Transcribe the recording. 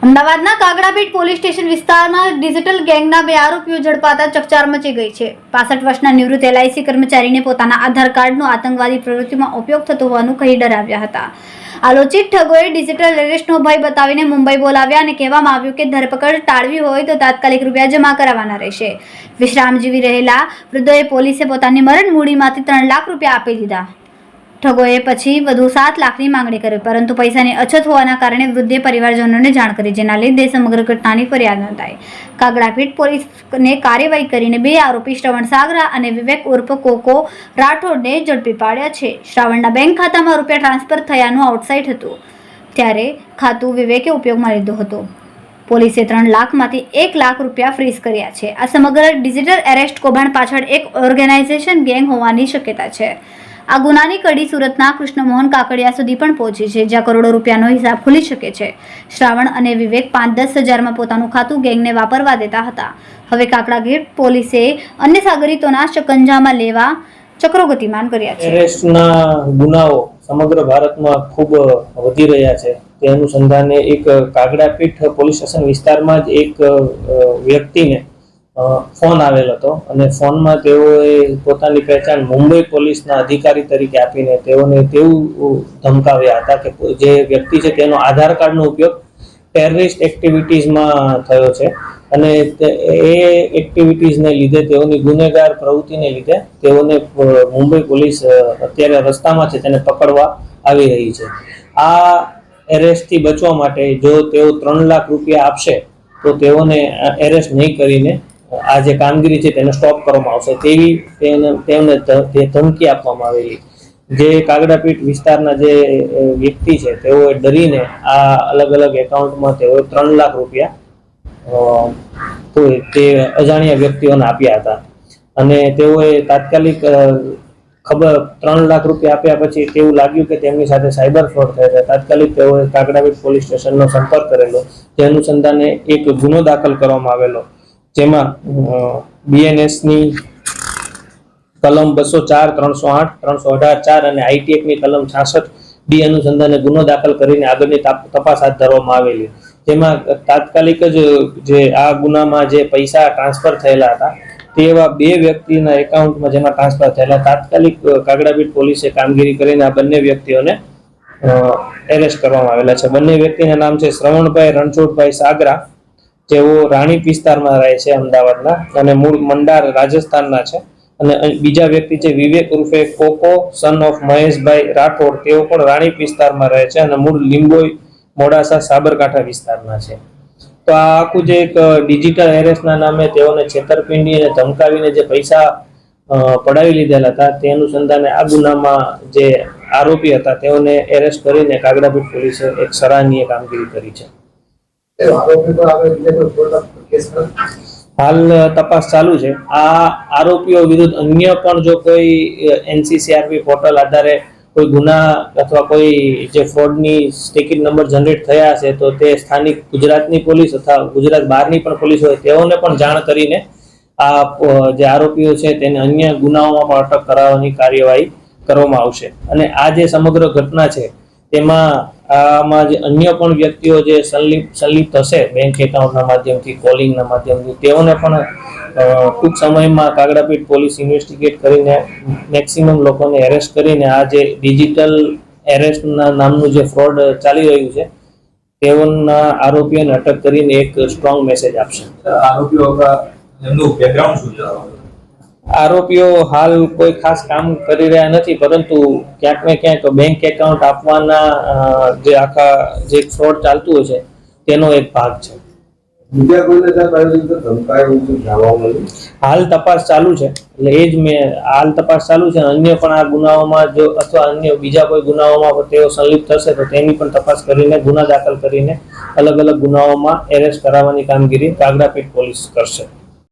અમદાવાદના Kagdapith police station વિસ્તારમાં digital ગેંગના 2 આરોપીઓ ઝડપાતા ચકચાર મચી ગઈ છે। 65 વર્ષના નિવૃત્ત LIC કર્મચારીને પોતાના આધાર કાર્ડનો આતંકવાદી પ્રવૃત્તિમાં ઉપયોગ થતો હોવાનું કહી ડરાવ્યા હતા। આલોચિત ઠગોએ ડિજિટલ એરેસ્ટનો ભય બતાવીને મુંબઈ બોલાવ્યા અને કહેવામાં આવ્યું કે ધરપકડ ટાળવી હોય તો તાત્કાલિક રૂપિયા જમા કરાવવાના રહેશે। વિશ્રામ જીવી રહેલા વૃદ્ધોએ પોલીસે પોતાની મરણ મૂડીમાંથી 3 લાખ રૂપિયા આપી દીધા। ઠગોએ પછી વધુ 7 લાખની માંગણી કરી, પરંતુ પૈસાની અછત હોવાના કારણે વૃદ્ધે પરિવારજનોને જાણ કરી, જેના લીધે સમગ્ર ઘટનાની ફરિયાદ નોંધાઈ। કાગડાપીઠ પોલીસને કાર્યવાહી કરીને 2 આરોપી શ્રવણ સાગરા અને વિવેક ઉર્ફ કોકો રાઠોડને ઝડપી પાડ્યા છે। શ્રાવણના બેંક ખાતામાં રૂપિયા ટ્રાન્સફર થયાનું આઉટસાઇડ હતું, ત્યારે ખાતું વિવેકે ઉપયોગમાં લીધું હતું। પોલીસે 3 લાખમાંથી 1 લાખ રૂપિયા ફ્રીઝ કર્યા છે। આ સમગ્ર ડિજિટલ એરેસ્ટ કૌભાંડ પાછળ એક ઓર્ગેનાઇઝેશન ગેંગ હોવાની શક્યતા છે। આ ગુનાની કડી સુરતના કૃષ્ણમોહન કાકડિયા સુધી પણ પહોંચી છે, જ્યાં કરોડો રૂપિયાનો હિસાબ ખુલી શકે છે। શ્રાવણ અને વિવેક 5-10 હજારમાં પોતાનું ખાતું ગેંગને વાપરવા દેતા હતા। હવે કાકડાપીઠ પોલીસે અન્ય સાગરીતોના શકંજામાં લેવા ચક્રો ગતિમાન કર્યા છે। એરેસ્ટના ગુનાઓ સમગ્ર ભારતમાં ખૂબ વધી રહ્યા છે। તે અનુસંધાને એક કાગડાપીઠ પોલીસ સ્ટેશન વિસ્તારમાં જ એક વ્યક્તિને ફોન આવેલ હતો અને ફોનમાં તેઓએ પોતાની પહેચાન મુંબઈ પોલીસના અધિકારી તરીકે આપીને તેઓને તેવું ધમકાવ્યા હતા કે જે વ્યક્તિ છે તેનો આધાર કાર્ડનો ઉપયોગ ટેરરિસ્ટ એક્ટિવિટીઝમાં થયો છે અને એ એક્ટિવિટીઝને લીધે તેઓની ગુનેગાર પ્રવૃત્તિને લીધે તેઓને મુંબઈ પોલીસ અત્યારે રસ્તામાં છે તેને પકડવા આવી રહી છે। આ એરેસ્ટથી બચવા માટે જો તેઓ 3 લાખ રૂપિયા આપશે તો તેઓને એરેસ્ટ નહીં કરીને આ જે કામગીરી છે તેને સ્ટોપ કરવામાં આવશે તેવી તેમને ધમકી આપવામાં આવેલી। જે કાગડાપીઠ વિસ્તારના જે વ્યક્તિ છે તેઓએ ડરીને આ અલગ અલગ એકાઉન્ટમાં તેઓએ 3 લાખ રૂપિયા તે અજાણ્યા વ્યક્તિઓને આપ્યા હતા અને તેઓએ તાત્કાલિક 3 લાખ રૂપિયા આપ્યા પછી તેવું લાગ્યું કે તેમની સાથે સાયબર ફ્રોડ થયો છે। તાત્કાલિક તેઓએ કાગડાપીઠ પોલીસ સ્ટેશનનો સંપર્ક કરેલો, જે અનુસંધાને એક ગુનો દાખલ કરવામાં આવેલો, જેમાં BNSની કલમ 204, 308, 318-4 અને IT એક્ટની કલમ 66D અનુસંધાને ગુનો દાખલ કરીને આગળની તપાસ હાથ ધરવામાં આવેલી। જેમાં તાત્કાલિક જ જે આ ગુનામાં જે પૈસા ટ્રાન્સફર થયેલા હતા તેવા 2 વ્યક્તિના એકાઉન્ટમાં જેમાં ટ્રાન્સફર થયેલા, તાત્કાલિક કાગડાપીઠ પોલીસે કામગીરી કરીને આ બંને વ્યક્તિઓને એરેસ્ટ કરવામાં આવેલા છે। બંને વ્યક્તિના નામ છે શ્રવણભાઈ રણછોડભાઈ સાગરા, જેઓ રાણીપ વિસ્તારમાં રહે છે અમદાવાદના અને મૂળ મંડાર રાજસ્થાનના છે, અને બીજા વ્યક્તિ છે વિવેક ઉર્ફે કોકો સન ઓફ મહેશભાઈ રાઠોડ, તેઓ પણ રાણીપ વિસ્તારમાં રહે છે અને મૂળ લીંબોઈ મોડાસા સાબરકાંઠા વિસ્તારના છે। તો આ આખું જે એક ડિજિટલ એરેસ્ટના નામે તેઓને છેતરપિંડી અને ધમકાવીને જે પૈસા પડાવી લીધેલા હતા તે અનુસંધાને આ ગુનામાં જે આરોપી હતા તેઓને એરેસ્ટ કરીને કાગડાપીઠ પોલીસે એક સરાહનીય કામગીરી કરી છે। હાલ તપાસ ચાલુ છે। આ આરોપીઓ વિરુદ્ધ અન્ય પણ જો કોઈ NCCRP પોર્ટલ આધારે કોઈ ગુના અથવા કોઈ જે ફ્રોડની ટિકિટ નંબર જનરેટ થયા છે તો તે સ્થાનિક ગુજરાતની પોલીસ અથવા ગુજરાત બહારની પણ પોલીસ હોય તેઓને પણ જાણ કરીને આ જે આરોપીઓ છે તેને અન્ય ગુનાઓમાં પણ અટક કરાવવાની કાર્યવાહી કરવામાં આવશે। અને આ જે સમગ્ર ઘટના છે તેમાં આમાં જે અન્ય પણ વ્યક્તિઓ જે સંલિપ્ત હશે બેંક એકાઉન્ટના માધ્યમથી, કોલિંગના માધ્યમથી, તેઓને પણ ટૂંક સમયમાં કાગડાપીઠ પોલીસ ઇન્વેસ્ટિગેટ કરીને મેક્સિમમ લોકોને એરેસ્ટ કરીને આ જે ડિજિટલ એરેસ્ટના નામનું જે ફ્રોડ ચાલી રહ્યું છે તેઓના આરોપીઓને અટક કરીને એક સ્ટ્રોંગ મેસેજ આપશે। આરોપીઓ હાલ કોઈ ખાસ કામ કરી રહ્યા નથી, પરંતુ ક્યાંક ને ક્યાંક બેંક એકાઉન્ટ આપવાના જે આખા જે ફ્રોડ ચાલતું હોય છે તેનો એક ભાગ છે। હાલ તપાસ ચાલુ છે, એટલે એ જ હાલ તપાસ ચાલુ છે। અન્ય પણ આ ગુનાઓમાં જો અથવા અન્ય બીજા કોઈ ગુનાઓમાં તેઓ સંલિપ્ત થશે તો તેની પણ તપાસ કરીને ગુના દાખલ કરીને અલગ અલગ ગુનાઓમાં એરેસ્ટ કરાવવાની કામગીરી કાગડાપીઠ પોલીસ કરશે।